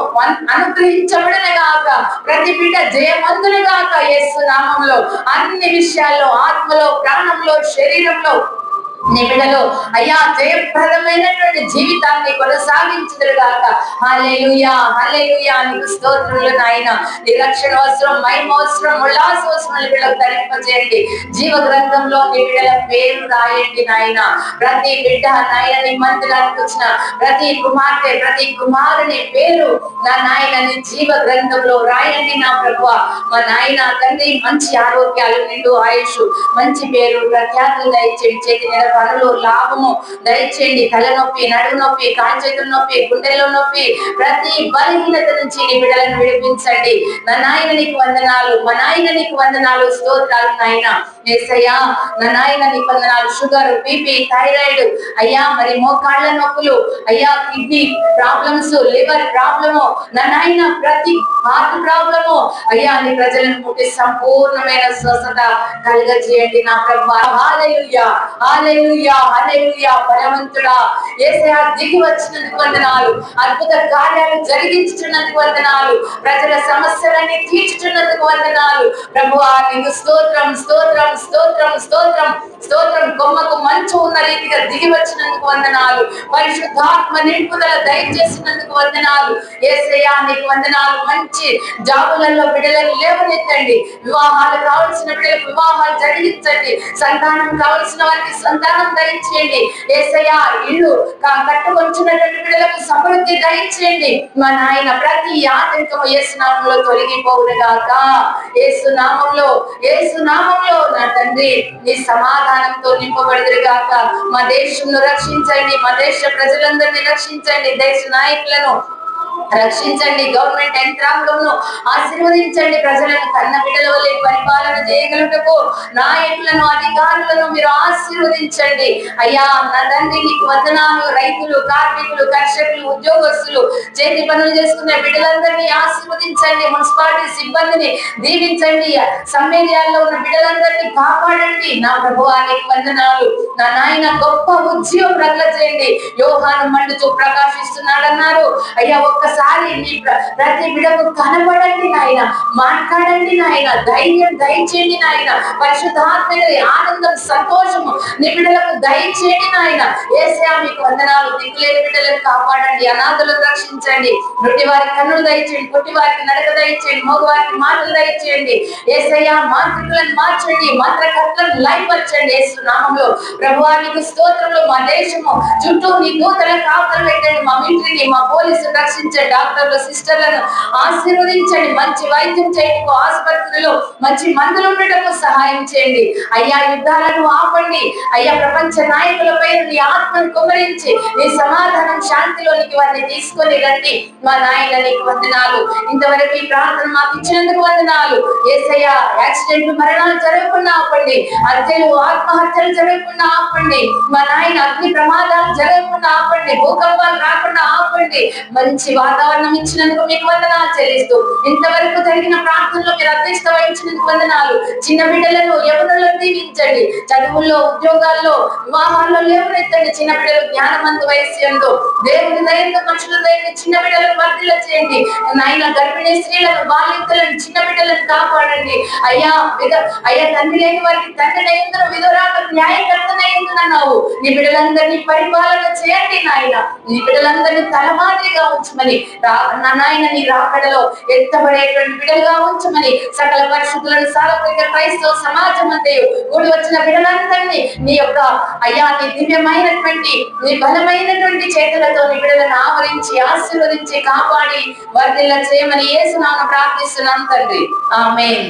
అనుగ్రహించబడును గాక. ప్రతి బిడ్డ జయమందును గాక యేసు నామములో. అన్ని విషయాల్లో, ఆత్మలో, ప్రాణంలో, శరీరంలో నీ బిడ్డలో అయ్యా జయప్రదమైనటువంటి జీవితాన్ని కొనసాగించుదురుగాక. హల్లెలూయా హల్లెలూయా నీకు స్తోత్రములు నాయన. నీ రక్షణ అవసరం, మహిమ అవసరం, ఉల్లాస అవసరం బిడ్డలకు ధరింపజేయండి. జీవ గ్రంథంలో నీ బిడ్డల పేరు రాయండి నాయన. ప్రతి బిడ్డ నాయన నీ మందిరానికి వచ్చిన ప్రతి కుమార్తె, ప్రతి కుమారుని పేరు నా నాయన నీ జీవ గ్రంథంలో రాయండి నా ప్రభువ. మా నాయన తండ్రి మంచి ఆరోగ్యాలు, నిండు ఆయుష్, మంచి పేరు, ప్రఖ్యాతులు దయచేయండి. చేతి పనులు, లాభము దయచేయండి. తలనొప్పి, నడుము నొప్పి, కాలు చేతుల నొప్పి, గుండెల్లో నొప్పి, ప్రతి బలహీనత నుంచి నీ బిడ్డలను విడిపించండి. నా నాయన నీకు వందనాలు, మా నాయన నీకు వందనాలు, స్తోత్రాలు నాయన. యేసయ్యా నా నాయన నీకు వందనాలు. షుగర్, బీపీ, థైరాయిడ్ అయ్యా, మరి మోకాళ్ళ నొప్పులు అయ్యా, కిడ్నీ ప్రాబ్లమ్స్, లివర్ ప్రాబ్లము నా నాయన, ప్రతి హార్ట్ ప్రాబ్లము అయ్యా, నీ ప్రజలను ముట్టి సంపూర్ణమైన స్వస్థత కలుగజేయండి నా ప్రభువా. హల్లెలూయా, హల్లెలూయా, హల్లెలూయా. బలవంతుడా యేసయ్యా దిగి వచ్చినందుకు వందనాలు. అద్భుత కార్యాలు జరిగించుచున్నందుకు వందనాలు. ప్రజల సమస్యలన్నీ తీర్చుచున్నందుకు వందనాలు ప్రభువా. నీకు స్తోత్రం, స్తోత్రం, స్తోత్రం, స్తోత్రం, స్తోత్రం. కొమ్మకు మంచు ఉన్న రీతిగా దిగి వచ్చినందుకు వందనాలు. పరిశుద్ధాత్మ నింపుదల దయచేసినందుకు వందనాలు. యేసయ్యా నీకు వందనాలు. మంచి జాబులలో బిడ్డలను లేవనెత్తండి. వివాహాలు కావలసిన బిడ్డలకు వివాహాలు జరిగించండి. సంతానం కావలసిన వారికి సంతానం దయచేయండి. యేసయ్యా ఇల్లు కట్టుకొంచున్నటువంటి బిడ్డలకు సమృద్ధి దయచేయండి మా నాయన. ప్రతి ఆటంకము యేసు నామములో తొలగిపోవునుగాక. యేసు నామములో, యేసు నామములో నా తండ్రి నీ సమాధానంతో నింపబడుదురుగాక. మా దేశంను రక్షించండి, మా దేశ ప్రజలందరినీ రక్షించండి, దేశ నాయకులను రక్షించండి, గవర్నమెంట్ యంత్రాంగంను ఆశీర్వదించండి. ప్రజలను కన్న బిడ్డల వల్లే పరిపాలన చేయగలుగుటకు నాయకులను, అధికారులను మీరు ఆశీర్వదించండి అయ్యా. నా తండ్రి నీకు వందనాలు. రైతులు, కార్మికులు, కర్షకులు, ఉద్యోగస్తులు, చేతి పనులు చేసుకునే బిడ్డలందరినీ ఆశీర్వదించండి. మున్సిపాలిటీ సిబ్బందిని దీవించండి. సమ్మేళనాల్లో ఉన్న బిడ్డలందరినీ కాపాడండి నా ప్రభువా. నీకు వందనాలు నా నాయన. గొప్ప ఉద్యోగం రగలచేయండి. యోహాను మండుతూ ప్రకాశిస్తున్నాడన్నారు అయ్యా. ఒక్కసారి నీ ప్రతి బిడకు కనబడండి నాయన, మాట్లాడండి నాయన, ధైర్యం దయచేయండి నాయన. పరిశుద్ధాత్మ ఆనందం, సంతోషము నీ బిడ్డలకు దయచేయండి నాయన. యేసయ్యా మీకు వందనాలు. దిక్కులేని బిడ్డలను కాపాడండి, అనాథలను రక్షించండి, నుడి వారి కన్నులు దయచేయండి, పుట్టి వారికి నడక దయచేయండి, మగవారికి మాటలు దయచేయండి. యేసయ్యా మాంత్రికులను మార్చండి, మంత్రకర్తలను లయపరచండి యేసు నామములో. ప్రభువా నీకు స్తోత్రములు. మా దేశము చుట్టూ నీ దూతల కాపుదల పెట్టండి. మా మిలిటరీని, మా పోలీసులు రక్షించండి, డాక్టర్లు, సిస్టర్లను ఆశీర్వదించండి. మంచి వైద్యం చేయటకు, ఆసుపత్రిలో మంచి మందులు ఉండటకు సహాయం చేయండి అయ్యా. యుద్ధాలను ఆపండి అయ్యా. ప్రపంచ నాయకులపై నీ ఆత్మను కుమ్మరించి నీ సమాధానం, శాంతిలోనికి వారిని తీసుకొని రండి మా నాయన. నీకు వందనాలు. ఇంతవరకు ఈ ప్రార్థన మాకు ఇచ్చినందుకు వందనాలు యేసయ్యా. యాక్సిడెంట్లు, మరణాలు జరగకుండా ఆపండి, హత్యలు, ఆత్మహత్యలు జరగకుండా ఆపండి మా నాయన. అగ్ని ప్రమాదాలు జరగకుండా ఆపండి, భూకంపాలు రాకుండా ఆపండి. మంచి వాతావరణం ఇచ్చినందుకు మీకు వందనాలు చెల్లిస్తూ, ఇంతవరకు జరిగిన ప్రార్థనలో మీరు అధ్యక్షత వహించినందుకు వందనాలు. చిన్న బిడ్డలను, యవనులను దీవించండి. చదువుల్లో, ఉద్యోగాల్లో, వివాహాల్లో లేవనెత్తండి. చిన్న బిడ్డలు జ్ఞానవంత వయస్సులో దేవుని దయంతో, మనుషుల దయంతో చిన్న బిడ్డలను వర్ధిల్ల చేయండి నాయన. గర్భిణీ స్త్రీలను, బాలింతలను, చిన్న బిడ్డలను కాపాడండి అయ్యా. అయ్యా తండ్రి లేని వారికి తండ్రి అయ్యిందును, విధురాలకు న్యాయకర్తన అయ్యిందునన్నావు. నీ బిడ్డలందరినీ పరిపాలన చేయండి నాయన. నీ బిడ్డలందరినీ తలమాదిరిగా ఉంచమని నా నాయన. నీ రాకడలో ఎత్తబడేటువంటి బిడ్డలుగా ఉంచమని సకల పరిశుద్ధులను, సార్వత్రిక క్రైస్తవ సమాజం అంతే కూడి వచ్చిన బిడ్డలందరినీ నీ యొక్క అయ్యా నీ దివ్యమైనటువంటి, నీ బలమైనటువంటి చేతులతో నీ బిడ్డలను ఆవరించి, ఆశీర్వదించి, కాపాడి వర్ధిల్ల చేయమని యేసు నామమున ప్రార్థిస్తున్నాం తండ్రి. ఆమేన్.